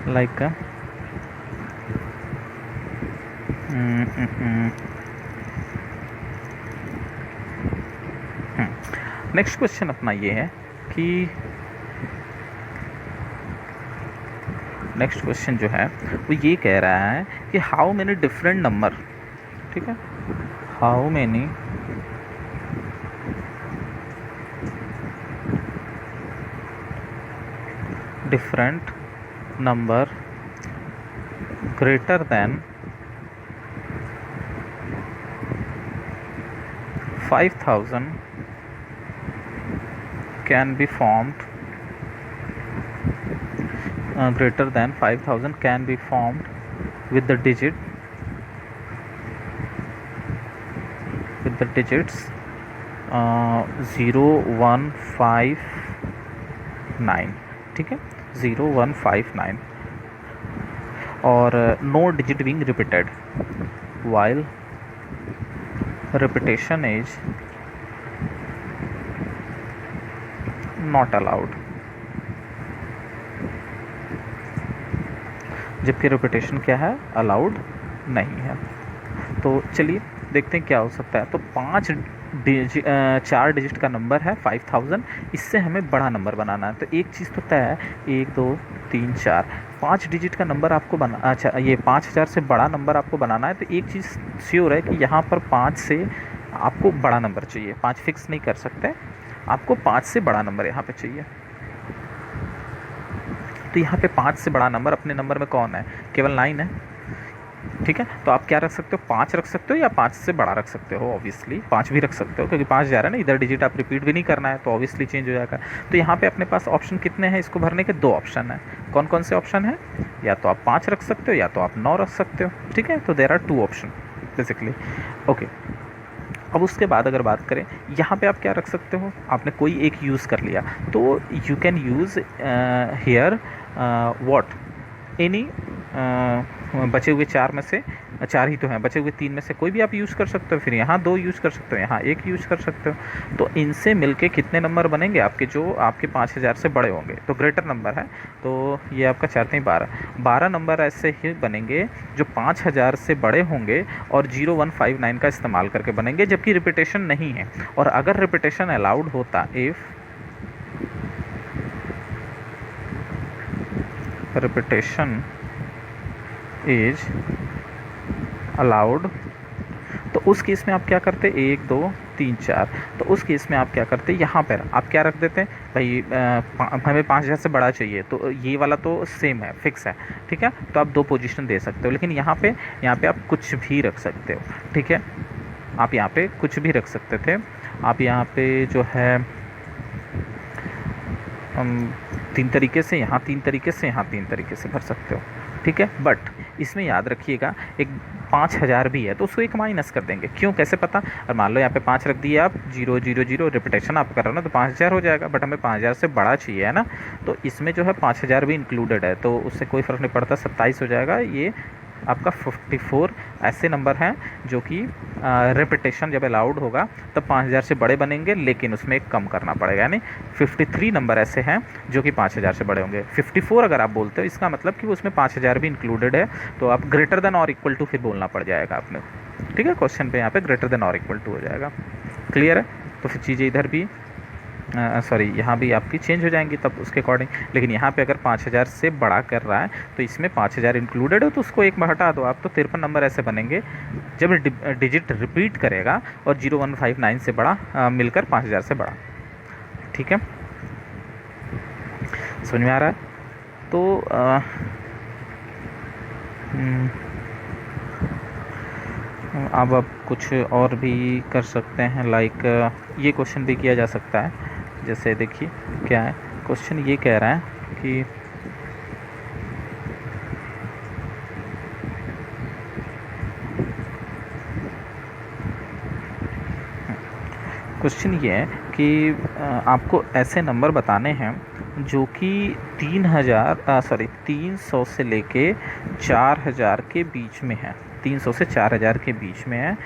S1: लाइक नेक्स्ट क्वेश्चन अपना ये है कि नेक्स्ट क्वेश्चन जो है वो ये कह रहा है कि हाउ मेनी डिफरेंट नंबर, ठीक है, how many different number greater than 5000 can be formed, greater than 5000 can be formed with the digits 0159, ठीक है, 0159, और no digit being repeated while repetition is not allowed, जबकि रिपीटेशन क्या है, allowed नहीं है। तो चलिए देखते हैं क्या हो सकता है। तो 4 डिजिट का नंबर है 5000, इससे हमें बड़ा नंबर बनाना है। तो एक चीज़ तो तय है, 1 2 3 4 5 डिजिट का नंबर आपको अच्छा ये 5000 से बड़ा नंबर आपको बनाना है। तो एक चीज़ श्योर है कि यहाँ पर 5 से आपको बड़ा नंबर चाहिए, 5 फिक्स नहीं कर सकते, आपको 5 से बड़ा नंबर यहाँ पे चाहिए। तो यहाँ पे 5 से बड़ा नंबर अपने नंबर में कौन है, केवल 9 है, ठीक है। तो आप क्या रख सकते हो, 5 रख सकते हो या 5 से बड़ा रख सकते हो, ऑब्वियसली 5 भी रख सकते हो, क्योंकि 5 जा रहा है ना, इधर डिजिट आप रिपीट भी नहीं करना है, तो ऑब्वियसली चेंज हो जाएगा। तो यहाँ पे अपने पास ऑप्शन कितने हैं इसको भरने के, 2 ऑप्शन है। कौन कौन से ऑप्शन है, या तो आप 5 रख सकते हो या तो आप 9 रख सकते हो, ठीक है। तो there are 2 option basically, okay. अब उसके बाद अगर बात करें, यहाँ पे आप क्या रख सकते हो, आपने कोई एक यूज़ कर लिया, तो you can use here what any, बचे हुए 4 में से, 4 ही तो हैं, बचे हुए 3 में से कोई भी आप यूज़ कर सकते हो। फिर यहाँ 2 यूज़ कर सकते हो, यहाँ 1 यूज़ कर सकते हो। तो इनसे मिलके कितने नंबर बनेंगे आपके, जो आपके 5000 से बड़े होंगे, तो ग्रेटर नंबर है। तो ये आपका 4 3 12 नंबर ऐसे ही बनेंगे जो 5000 से बड़े होंगे और 0159 का इस्तेमाल करके बनेंगे, जबकि रिपीटेशन नहीं है। और अगर रिपीटेशन अलाउड होता, इफ़ रिपीटेशन इज अलाउड, तो उस केस में आप क्या करते, 1 2 3 4, तो उस केस में आप क्या करते, यहाँ पर आप क्या रख देते, भाई हमें 5000 से बड़ा चाहिए, तो ये वाला तो सेम है, फिक्स है, ठीक है। तो आप 2 पोजीशन दे सकते हो, लेकिन यहाँ पे आप कुछ भी रख सकते हो, ठीक है। आप यहाँ पे कुछ भी रख सकते थे, आप यहाँ पे जो है 3 तरीके से, यहाँ 3 तरीके से, यहाँ 3 तरीके से भर सकते हो, ठीक है। बट इसमें याद रखिएगा, एक 5000 भी है तो उसको एक माइनस कर देंगे। क्यों, कैसे पता? और मान लो यहाँ पे 5 रख दिए आप, 0 0 0 रिपीटेशन आप कर रहे हो ना, तो 5000 हो जाएगा, बट हमें 5000 से बड़ा चाहिए है ना, तो इसमें जो है 5000 भी इंक्लूडेड है, तो उससे कोई फ़र्क नहीं पड़ता, 27 हो जाएगा। ये आपका 54 ऐसे नंबर हैं जो कि रिपीटेशन जब अलाउड होगा तब 5000 से बड़े बनेंगे, लेकिन उसमें एक कम करना पड़ेगा, यानी 53 नंबर ऐसे हैं जो कि 5000 से बड़े होंगे। 54 अगर आप बोलते हो इसका मतलब कि उसमें 5000 भी इंक्लूडेड है, तो आप ग्रेटर देन और इक्वल टू फिर बोलना पड़ जाएगा आपने। ठीक है, क्वेश्चन पे यहाँ पे ग्रेटर देन और इक्वल टू हो जाएगा। क्लियर है? तो फिर चीज़ें इधर भी सॉरी यहाँ भी आपकी चेंज हो जाएंगी तब उसके अकॉर्डिंग, लेकिन यहाँ पे अगर 5000 से बड़ा कर रहा है तो इसमें 5000 इंक्लूडेड है, तो उसको एक में हटा दो आप, तो 53 नंबर ऐसे बनेंगे जब डिजिट रिपीट करेगा और 0159 से बड़ा मिलकर 5000 से बड़ा। ठीक है, समझ में आ रहा है? तो अब आप कुछ और भी कर सकते हैं, लाइक ये क्वेश्चन भी किया जा सकता है। जैसे देखिए क्या है क्वेश्चन, ये कह रहा है कि क्वेश्चन ये है कि आपको ऐसे नंबर बताने हैं जो कि 300 से लेके 4000 के बीच में है, 300 से 4000 के बीच में है।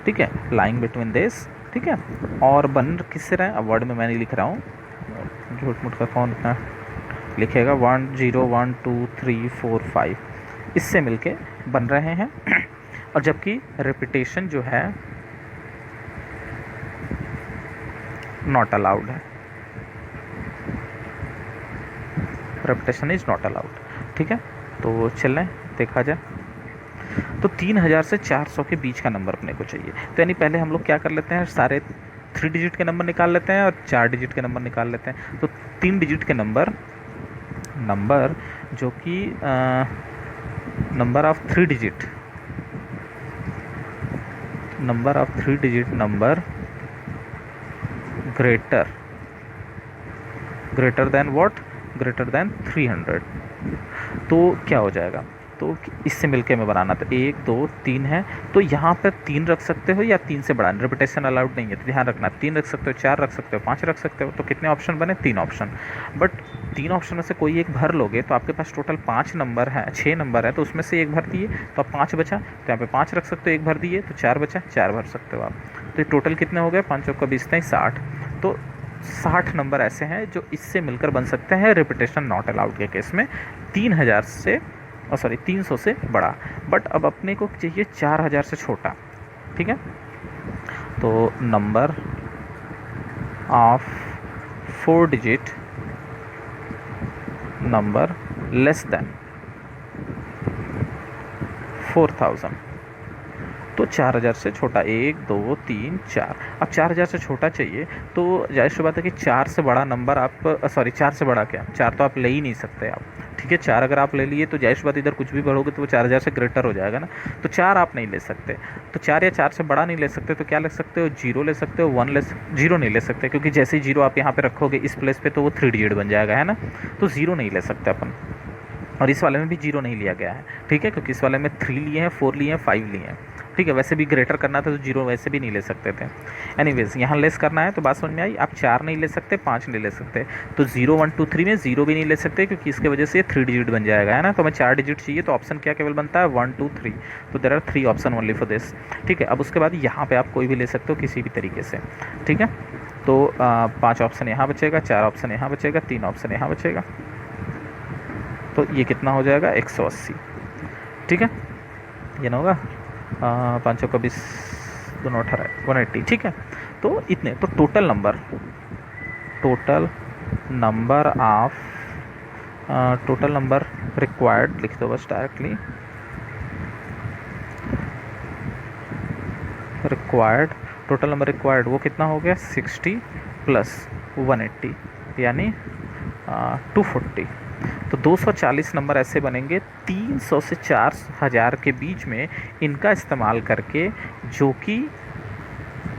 S1: ठीक है, लाइंग बिटवीन दिस। ठीक है, और बन किससे रहे हैं, अब वर्ड में मैं नहीं लिख रहा हूँ, झूठ मूठ का कौन इतना लिखेगा। 1 0 1 2 3 4 5 इससे मिलके बन रहे हैं और जबकि रिपीटेशन जो है नॉट अलाउड है, रेपिटेशन इज नॉट अलाउड। ठीक है, तो चलें देखा जाए। तो 3000 से 400 के बीच का नंबर अपने को चाहिए, तो यानी पहले हम लोग क्या कर लेते हैं, सारे 3 डिजिट के नंबर निकाल लेते हैं और 4 डिजिट के नंबर निकाल लेते हैं। तो 3 डिजिट के नंबर जो कि number of 3 digit number greater than what, greater than 300, तो क्या हो जाएगा? तो इससे मिलके हमें बनाना था 1 2 3 है, तो यहाँ पर 3 रख सकते हो या 3 से बड़ा, रिपीटेशन अलाउड नहीं है तो ध्यान रखना 3 रख सकते हो, 4 रख सकते हो, 5 रख सकते हो। तो कितने ऑप्शन बने? 3 ऑप्शन, बट 3 ऑप्शन में से कोई एक भर लोगे तो आपके पास टोटल 5 नंबर है, 6 नंबर है, तो उसमें से एक भर दिए तो अब 5 बचा, तो यहाँ पे 5 रख सकते हो, एक भर दिए तो 4 बचा, 4 भर सकते हो आप। तो टोटल कितने हो गए? 5 चौका 20 60। तो 60 नंबर ऐसे हैं जो इससे मिलकर बन सकते हैं रिपीटेशन नॉट अलाउड के केस में, 3000 से 300 से बड़ा। बट अब अपने को चाहिए 4000 से छोटा। ठीक है, तो number of 4 digit number less than 4000, तो 4000 से छोटा, 1 2 3 4। अब 4000 से छोटा चाहिए तो जाहिर सी बात है कि 4 से बड़ा नंबर आप 4 से बड़ा क्या, 4 तो आप ले ही नहीं सकते आप। ठीक है, 4 अगर आप ले लिए तो जाहिर सी बात इधर कुछ भी बढ़ोगे तो वो 4000 से ग्रेटर हो जाएगा ना, तो 4 आप नहीं ले सकते। तो 4 या 4 से बड़ा नहीं ले सकते तो क्या ले सकते हो? 0 ले सकते हो, 0 नहीं ले सकते, क्योंकि जैसे ही 0 आप यहाँ पे रखोगे इस प्लेस पे तो वो 3 डिजिट बन जाएगा, है ना, तो 0 नहीं ले सकते अपन। और इस वाले में भी 0 नहीं लिया गया है। ठीक है, क्योंकि इस वाले में 3 लिए हैं, 4 लिए हैं, 5 लिए हैं। ठीक है, वैसे भी ग्रेटर करना था तो 0 वैसे भी नहीं ले सकते थे। एनीवेज यहाँ लेस करना है तो बात समझ में आई। आप 4 नहीं ले सकते, 5 नहीं ले सकते, तो 0 1 2 3 में 0 भी नहीं ले सकते क्योंकि इसके वजह से ये 3 डिजिट बन जाएगा, है ना। तो हमें 4 डिजिट चाहिए, तो ऑप्शन क्या केवल बनता है 1 2 3, तो there are 3 option only for this. ठीक है, अब उसके बाद यहाँ पे आप कोई भी ले सकते हो किसी भी तरीके से। ठीक है, तो 5 ऑप्शन यहाँ बचेगा, 4 ऑप्शन यहाँ बचेगा, 3 ऑप्शन यहाँ बचेगा, तो ये कितना हो जाएगा? 180। ठीक है, ये ना होगा 5 चौका 20 2 18 180। ठीक है, तो इतने, तो टोटल नंबर रिक्वायर्ड लिख दो बस डायरेक्टली, टोटल नंबर रिक्वायर्ड वो कितना हो गया? 60 प्लस 180 यानी 240। तो 240 नंबर ऐसे बनेंगे 300 से 4000 के बीच में, इनका इस्तेमाल करके, जो कि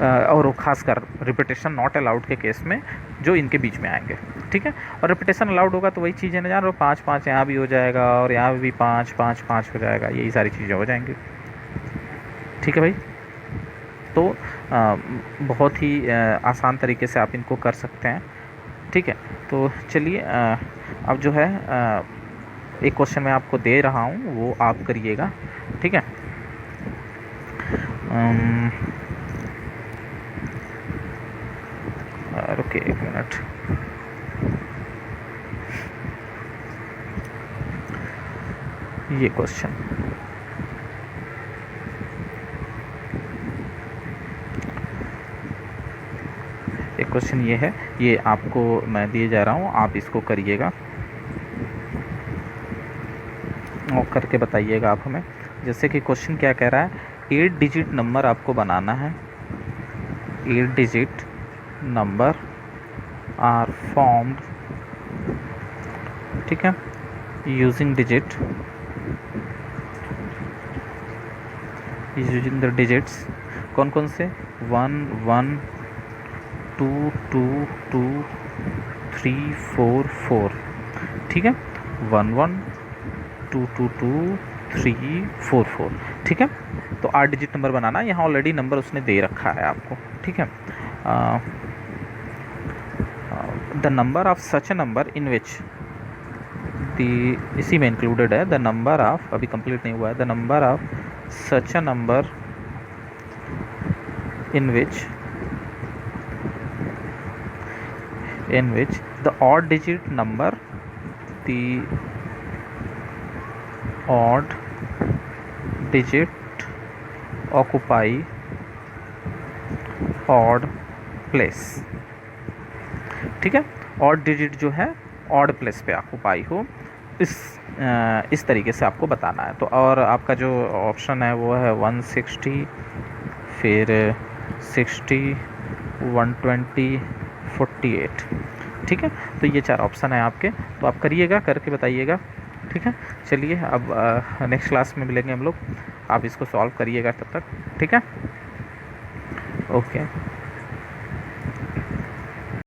S1: और खासकर रिपीटेशन नॉट अलाउड के केस में जो इनके बीच में आएंगे। ठीक है, और रिपीटेशन अलाउड होगा तो वही चीज़ है ना जान रहे हो, 5 5 यहाँ भी हो जाएगा और यहाँ भी 5 5 5 हो जाएगा, यही सारी चीज़ें हो जाएंगी। ठीक है भाई। तो बहुत ही आसान तरीके से आप इनको कर सकते हैं। ठीक है, तो चलिए अब जो है एक क्वेश्चन मैं आपको दे रहा हूँ वो आप करिएगा। ठीक है, रुकिए एक मिनट। ये क्वेश्चन ये है, ये आपको मैं दिए जा रहा हूँ, आप इसको करिएगा और करके बताइएगा आप हमें। जैसे कि क्वेश्चन क्या कह रहा है, 8 डिजिट नंबर आपको बनाना है। 8 डिजिट नंबर आर फॉर्म्ड, ठीक है, यूजिंग द डिजिट्स कौन कौन से, 1 1 2 2 2 3 4 4। ठीक है, 1 1 2 2 2 3 4 4। ठीक है, तो 8 डिजिट नंबर बनाना, यहाँ ऑलरेडी नंबर उसने दे रखा है आपको। ठीक है, the number of such a number in which इसी में इंक्लूडेड है, द नंबर ऑफ, अभी कंप्लीट नहीं हुआ है, the number of such a number in which the odd digit number, the odd digit occupy odd place। ठीक है, odd digit जो है ऑड प्लेस पे ऑक्युपाई हो, इस तरीके से आपको बताना है। तो और आपका जो ऑप्शन है वो है 160, फिर 60, 120, 48। ठीक है, तो ये 4 ऑप्शन है आपके, तो आप करिएगा, करके बताइएगा। ठीक है, चलिए अब नेक्स्ट क्लास में मिलेंगे हम लोग, आप इसको सॉल्व करिएगा तब तक। ठीक है, ओके।